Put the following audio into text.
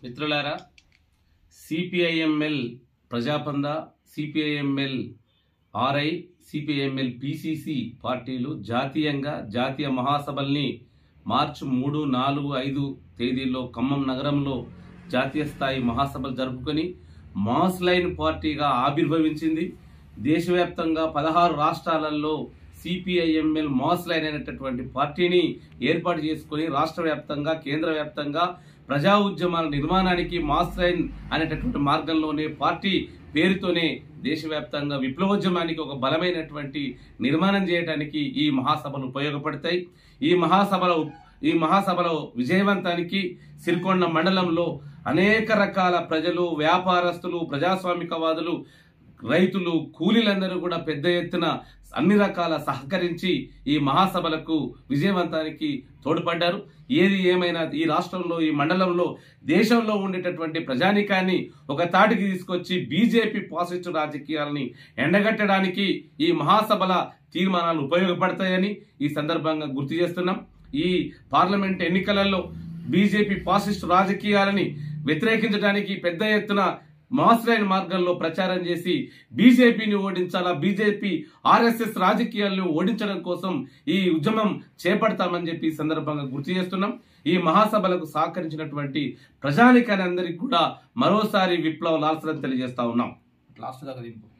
మిత్రులారా, CPIML ప్రజాపంద, CPIML RI, CPIML PCC పార్టీలు జాతీయంగా జాతీయ మహాసభల్ని మార్చి 3, 4, 5 తేదీల్లో ఖమ్మం నగరంలో జాతీయ స్థాయి మహాసభలు జరుపుకొని మాస్ లైన్ పార్టీగా ఆవిర్భవించింది. దేశవ్యాప్తంగా 16 రాష్ట్రాలలో సిపిఐఎంఎల్ మాస్ లైన్ అనేటటువంటి పార్టీని ఏర్పాటు చేసుకుని రాష్ట్ర వ్యాప్తంగా, కేంద్ర వ్యాప్తంగా ప్రజా ఉద్యమాల నిర్మాణానికి మాస్ లైన్ అనేటటువంటి మార్గంలోనే పార్టీ పేరుతోనే దేశవ్యాప్తంగా విప్లవోద్యమానికి ఒక బలమైనటువంటి నిర్మాణం చేయడానికి ఈ మహాసభలు ఉపయోగపడతాయి. ఈ మహాసభలో విజయవంతానికి సిరికొండ మండలంలో అనేక రకాల ప్రజలు, వ్యాపారస్తులు, ప్రజాస్వామికవాదులు, రైతులు, కూలీలందరూ కూడా పెద్ద ఎత్తున అన్ని రకాల సహకరించి ఈ మహాసభలకు విజయవంతానికి తోడ్పడ్డారు. ఏది ఏమైనా ఈ రాష్ట్రంలో, ఈ మండలంలో, దేశంలో ఉండేటటువంటి ప్రజానికాన్ని ఒక తాటికి తీసుకొచ్చి బీజేపీ పాసిస్ట్ రాజకీయాలని ఎండగట్టడానికి ఈ మహాసభల తీర్మానాలు ఉపయోగపడతాయని ఈ సందర్భంగా గుర్తు చేస్తున్నాం. ఈ పార్లమెంట్ ఎన్నికలలో బీజేపీ పాసిస్ట్ రాజకీయాలని వ్యతిరేకించడానికి పెద్ద ఎత్తున మాస్ లైన్ మార్గంలో ప్రచారం చేసి బీజేపీని ఓడించాలా, బీజేపీ ఆర్ఎస్ఎస్ రాజకీయాలను ఓడించడం కోసం ఈ ఉద్యమం చేపడతామని చెప్పి ఈ సందర్భంగా గుర్తు చేస్తున్నాం. ఈ మహాసభలకు సహకరించినటువంటి ప్రజానికాన్ని అందరికీ కూడా మరోసారి విప్లవ లాల్సలను తెలియజేస్తా ఉన్నాం. లాస్ట్ దాకా దింపు.